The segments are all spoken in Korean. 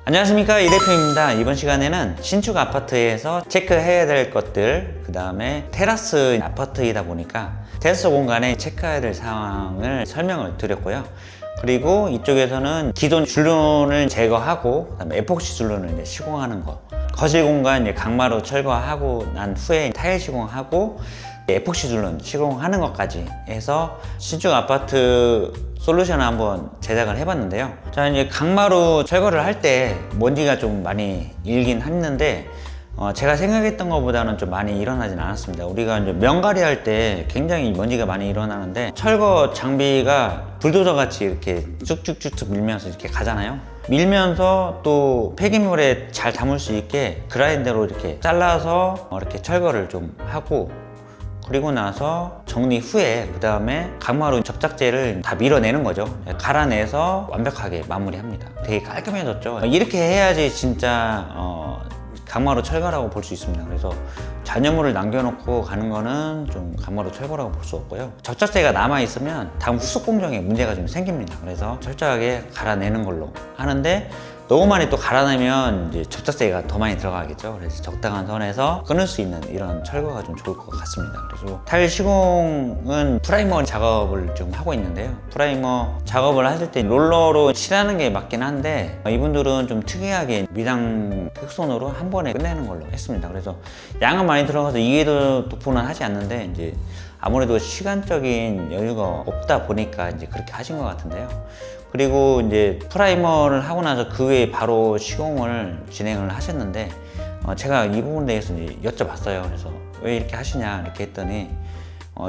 안녕하십니까, 이 대표입니다. 이번 시간에는 신축 아파트에서 체크해야 될 것들, 그 다음에 테라스 아파트이다 보니까 테라스 공간에 체크해야 될 사항을 설명을 드렸고요. 그리고 이쪽에서는 기존 줄눈을 제거하고 그다음에 에폭시 줄눈을 이제 시공하는 거, 거실 공간 이제 강마루 철거하고 난 후에 타일 시공하고 에폭시 줄눈 시공하는 것까지 해서 신축 아파트 솔루션을 한번 제작을 해봤는데요. 자, 이제 강마루 철거를 할 때 먼지가 좀 많이 일긴 했는데 제가 생각했던 것보다는 좀 많이 일어나진 않았습니다. 우리가 이제 명가리 할 때 굉장히 먼지가 많이 일어나는데 철거 장비가 불도저 같이 이렇게 쭉쭉쭉쭉 밀면서 이렇게 가잖아요. 밀면서 또 폐기물에 잘 담을 수 있게 그라인더로 이렇게 잘라서 이렇게 철거를 좀 하고, 그리고 나서 정리 후에 그 다음에 강마루 접착제를 다 밀어내는 거죠. 갈아내서 완벽하게 마무리합니다. 되게 깔끔해졌죠. 이렇게 해야지 진짜 강마루 철거라고 볼 수 있습니다. 그래서 잔여물을 남겨놓고 가는 거는 좀 강마루 철거라고 볼 수 없고요. 접착제가 남아있으면 다음 후속 공정에 문제가 좀 생깁니다. 그래서 철저하게 갈아내는 걸로 하는데, 너무 많이 또 갈아내면 이제 접착제가 더 많이 들어가겠죠. 그래서 적당한 선에서 끊을 수 있는 이런 철거가 좀 좋을 것 같습니다. 그래서 타일 시공은 프라이머 작업을 좀 하고 있는데요. 프라이머 작업을 하실 때 롤러로 칠하는 게 맞긴 한데, 이분들은 좀 특이하게 미당 흑손으로 한 번에 끝내는 걸로 했습니다. 그래서 양은 많이 들어가서 이해도 도포는 하지 않는데, 이제 아무래도 시간적인 여유가 없다 보니까 이제 그렇게 하신 것 같은데요. 그리고 이제 프라이머를 하고 나서 그 외에 바로 시공을 진행을 하셨는데, 제가 이 부분에 대해서 이제 여쭤봤어요. 그래서 왜 이렇게 하시냐 이렇게 했더니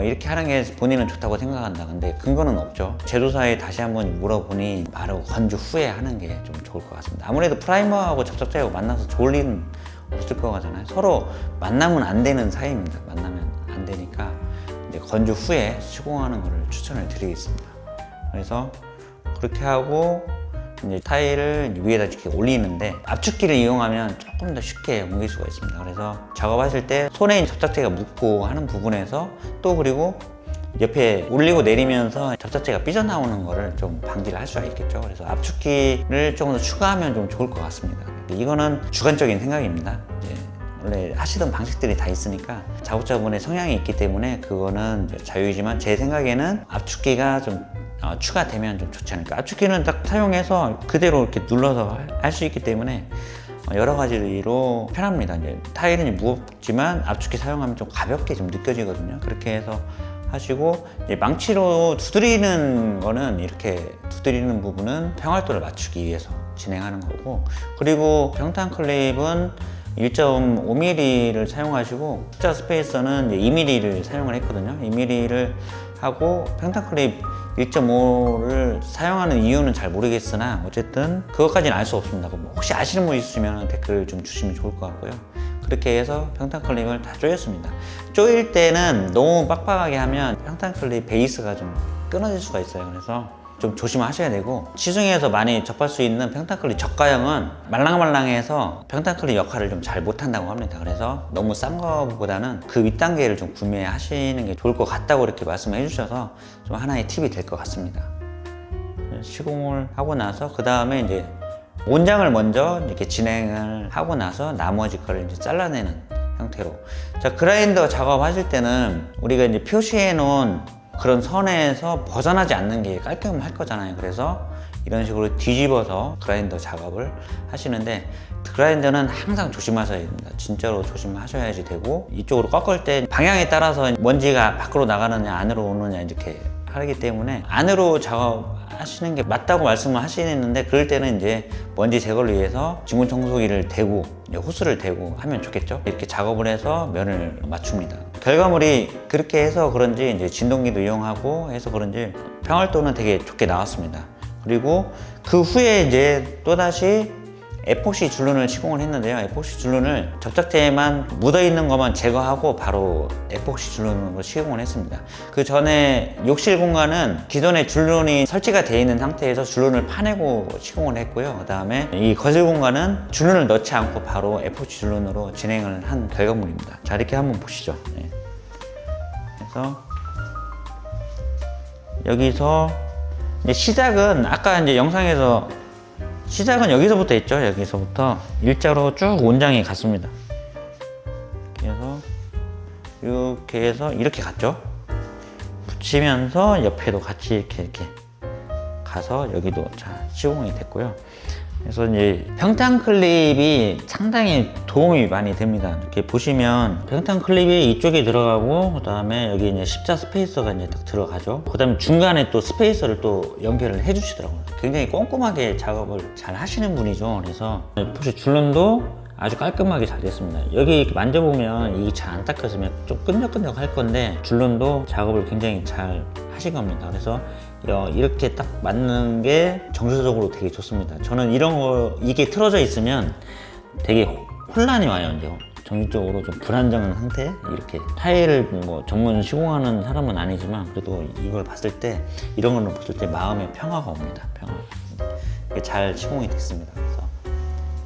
이렇게 하는 게 본인은 좋다고 생각한다. 근데 근거는 없죠. 제조사에 다시 한번 물어보니 바로 건조 후에 하는 게 좀 좋을 것 같습니다. 아무래도 프라이머하고 접착제하고 만나서 좋을 일은 없을 거 같잖아요. 서로 만나면 안 되는 사이입니다. 만나면 안 되니까 이제 건조 후에 시공하는 것을 추천을 드리겠습니다. 그래서 그렇게 하고 이제 타일을 위에다 이렇게 올리는데, 압축기를 이용하면 조금 더 쉽게 옮길 수가 있습니다. 그래서 작업하실 때 손에 접착제가 묻고 하는 부분에서 또, 그리고 옆에 올리고 내리면서 접착제가 삐져나오는 거를 좀 방지를 할 수가 있겠죠. 그래서 압축기를 조금 더 추가하면 좀 좋을 것 같습니다. 이거는 주관적인 생각입니다. 이제 원래 하시던 방식들이 다 있으니까 작업자분의 성향이 있기 때문에 그거는 자유이지만, 제 생각에는 압축기가 좀 추가되면 좀 좋지 않을까. 압축기는 딱 사용해서 그대로 이렇게 눌러서 할 수 있기 때문에 여러 가지로 편합니다. 이제 타일은 무겁지만 압축기 사용하면 좀 가볍게 좀 느껴지거든요. 그렇게 해서 하시고, 이제 망치로 두드리는 거는, 이렇게 두드리는 부분은 평활도를 맞추기 위해서 진행하는 거고, 그리고 평탄 클립은 1.5mm를 사용하시고 숫자 스페이서는 2mm를 사용을 했거든요. 2mm를 하고 평탄 클립 1.5를 사용하는 이유는 잘 모르겠으나 어쨌든 그것까지는 알 수 없습니다. 혹시 아시는 분 있으시면 댓글 좀 주시면 좋을 것 같고요. 그렇게 해서 평탄 클립을 다 조였습니다. 조일 때는 너무 빡빡하게 하면 평탄 클립 베이스가 좀 끊어질 수가 있어요. 그래서 좀 조심하셔야 되고, 시중에서 많이 접할 수 있는 평탄 클립 저가형은 말랑말랑해서 평탄 클립 역할을 좀 잘 못한다고 합니다. 그래서 너무 싼 거보다는 그 윗단계를 좀 구매하시는 게 좋을 것 같다고 이렇게 말씀을 해주셔서 좀 하나의 팁이 될 것 같습니다. 시공을 하고 나서 그 다음에 이제 온장을 먼저 이렇게 진행을 하고 나서 나머지 거를 이제 잘라내는 형태로. 자, 그라인더 작업하실 때는 우리가 이제 표시해 놓은 그런 선에서 벗어나지 않는 게 깔끔할 거잖아요. 그래서 이런 식으로 뒤집어서 그라인더 작업을 하시는데, 그라인더는 항상 조심하셔야 됩니다. 진짜로 조심하셔야지 되고, 이쪽으로 꺾을 때 방향에 따라서 먼지가 밖으로 나가느냐 안으로 오느냐 이렇게 하기 때문에 안으로 작업하시는 게 맞다고 말씀을 하시는데, 그럴 때는 이제 먼지 제거를 위해서 진공 청소기를 대고 호스를 대고 하면 좋겠죠. 이렇게 작업을 해서 면을 맞춥니다. 결과물이 그렇게 해서 그런지 이제 진동기도 이용하고 해서 그런지 평활도는 되게 좋게 나왔습니다. 그리고 그 후에 이제 또다시 에폭시 줄눈을 시공을 했는데요. 에폭시 줄눈을 접착제에만 묻어있는 것만 제거하고 바로 에폭시 줄눈으로 시공을 했습니다. 그 전에 욕실 공간은 기존에 줄눈이 설치가 되어 있는 상태에서 줄눈을 파내고 시공을 했고요. 그 다음에 이 거실 공간은 줄눈을 넣지 않고 바로 에폭시 줄눈으로 진행을 한 결과물입니다. 자, 이렇게 한번 보시죠. 네. 그래서 여기서 이제 시작은 아까 이제 영상에서 시작은 여기서부터 했죠. 여기서부터 일자로 쭉 원장이 갔습니다. 이렇게 해서 이렇게 갔죠. 붙이면서 옆에도 같이 이렇게 가서 여기도 자 시공이 됐고요. 그래서 이제 평탄 클립이 상당히 도움이 많이 됩니다. 이렇게 보시면 평탄 클립이 이쪽에 들어가고, 그 다음에 여기 이제 십자 스페이서가 이제 딱 들어가죠. 그 다음에 중간에 또 스페이서를 또 연결을 해 주시더라고요. 굉장히 꼼꼼하게 작업을 잘 하시는 분이죠. 그래서 혹시 줄눈도 아주 깔끔하게 잘 됐습니다. 여기 이렇게 만져보면 이게 잘 안 닦여지면 좀 끈적끈적 할 건데, 줄눈도 작업을 굉장히 잘 하신 겁니다. 그래서 이렇게 딱 맞는 게 정서적으로 되게 좋습니다. 저는 이런 거 이게 틀어져 있으면 되게 혼란이 와요. 이제 정신적으로 좀 불안정한 상태. 이렇게 타일을 뭐 전문 시공하는 사람은 아니지만 그래도 이걸 봤을 때, 이런 걸 봤을 때 마음의 평화가 옵니다. 평화. 이게 잘 시공이 됐습니다. 그래서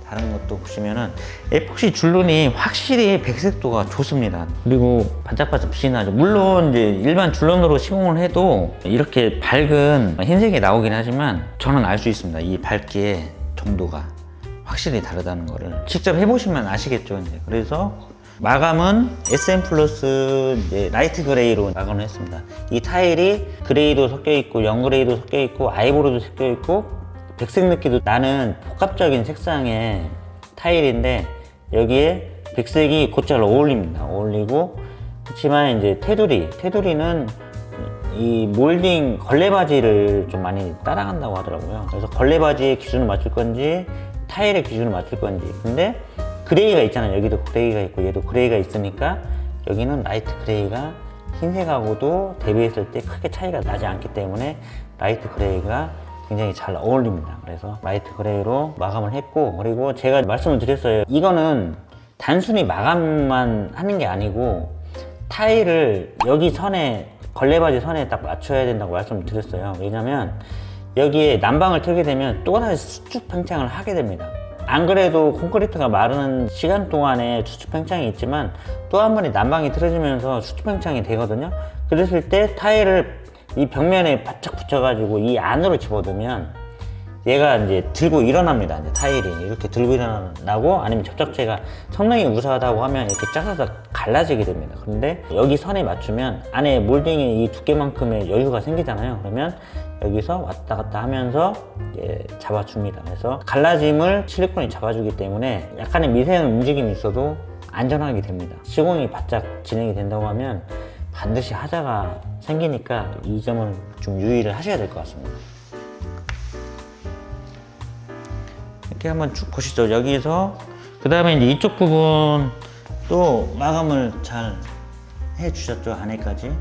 다른 것도 보시면은 에폭시 줄눈이 확실히 백색도가 좋습니다. 그리고 반짝반짝 빛이 나죠. 물론 이제 일반 줄눈으로 시공을 해도 이렇게 밝은 흰색이 나오긴 하지만 저는 알 수 있습니다. 이 밝기의 정도가 확실히 다르다는 거를 직접 해보시면 아시겠죠. 이제 그래서 마감은 SM 플러스 라이트 그레이로 마감을 했습니다. 이 타일이 그레이도 섞여 있고 영그레이도 섞여 있고 아이보리도 섞여 있고 백색 느낌도 나는 복합적인 색상의 타일인데, 여기에 백색이 곧잘 어울립니다. 어울리고, 그렇지만 이제 테두리는 이 몰딩 걸레바지를 좀 많이 따라간다고 하더라고요. 그래서 걸레바지의 기준을 맞출 건지 타일의 기준을 맞출 건지. 근데 그레이가 있잖아요. 여기도 그레이가 있고 얘도 그레이가 있으니까 여기는 라이트 그레이가 흰색하고도 대비했을 때 크게 차이가 나지 않기 때문에 라이트 그레이가 굉장히 잘 어울립니다. 그래서 라이트 그레이로 마감을 했고, 그리고 제가 말씀을 드렸어요. 이거는 단순히 마감만 하는 게 아니고 타일을 여기 선에, 걸레바지 선에 딱 맞춰야 된다고 말씀을 드렸어요. 왜냐면 여기에 난방을 틀게 되면 또다시 수축 팽창을 하게 됩니다. 안 그래도 콘크리트가 마르는 시간 동안에 수축 팽창이 있지만 또 한 번에 난방이 틀어지면서 수축 팽창이 되거든요. 그랬을 때 타일을 이 벽면에 바짝 붙여가지고 이 안으로 집어넣으면 얘가 이제 들고 일어납니다. 이제 타일이 이렇게 들고 일어나고, 아니면 접착제가 성능이 우수하다고 하면 이렇게 짜자작 갈라지게 됩니다. 그런데 여기 선에 맞추면 안에 몰딩의 이 두께만큼의 여유가 생기잖아요. 그러면 여기서 왔다 갔다 하면서 잡아줍니다. 그래서 갈라짐을 실리콘이 잡아주기 때문에 약간의 미세한 움직임이 있어도 안전하게 됩니다. 시공이 바짝 진행이 된다고 하면 반드시 하자가 생기니까 이 점은 좀 유의를 하셔야 될 것 같습니다. 이렇게 한번 쭉 보시죠. 여기서 그 다음에 이제 이쪽 부분 또 마감을 잘 해주셨죠. 안에까지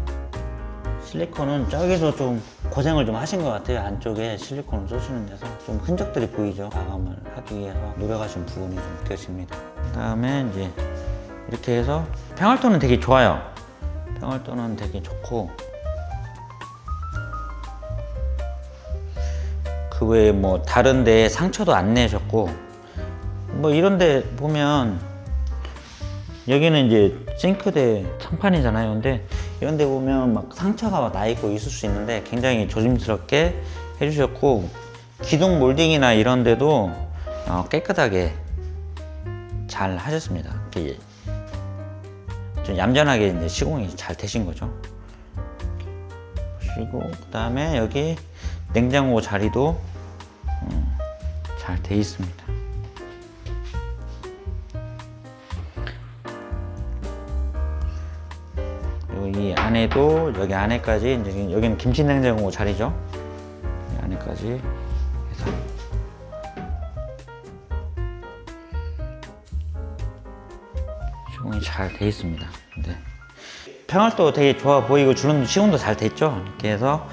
실리콘은 저기서 좀 고생을 좀 하신 것 같아요. 안쪽에 실리콘을 쏘시는 데서 좀 흔적들이 보이죠. 마감을 하기 위해서 노력하신 부분이 좀 느껴집니다. 그 다음에 이제 이렇게 해서 평활도는 되게 좋아요. 평활도는 되게 좋고, 그 외에 뭐 다른 데 상처도 안 내셨고, 뭐 이런 데 보면 여기는 이제 싱크대 선판이잖아요. 근데 이런 데 보면 막 상처가 막 나 있고 있을 수 있는데 굉장히 조심스럽게 해주셨고, 기둥 몰딩이나 이런 데도 깨끗하게 잘 하셨습니다. 좀 얌전하게 이제 시공이 잘 되신 거죠. 보시고, 그 다음에 여기 냉장고 자리도 잘 돼 있습니다. 그리고 이 안에도 여기 안에까지 이제 여기는 김치 냉장고 자리죠. 이 안에까지 해서 시공이 잘 돼 있습니다. 근데 평활도 되게 좋아 보이고 주름도 시공도 잘 돼 있죠. 이렇게 해서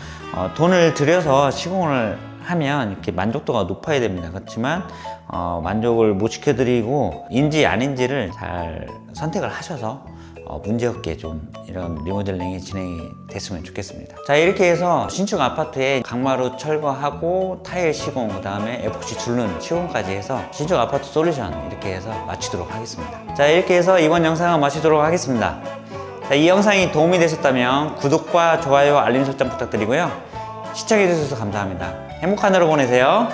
돈을 들여서 시공을 하면 이렇게 만족도가 높아야 됩니다. 그렇지만 만족을 못 시켜드리고 인지 아닌지를 잘 선택을 하셔서 문제없게 좀 이런 리모델링이 진행이 됐으면 좋겠습니다. 자, 이렇게 해서 신축 아파트에 강마루 철거하고 타일 시공, 그 다음에 에폭시 줄눈 시공까지 해서 신축 아파트 솔루션 이렇게 해서 마치도록 하겠습니다. 자, 이렇게 해서 이번 영상을 마치도록 하겠습니다. 자, 이 영상이 도움이 되셨다면 구독과 좋아요, 알림 설정 부탁드리고요. 시청해주셔서 감사합니다. 행복한 하루 보내세요.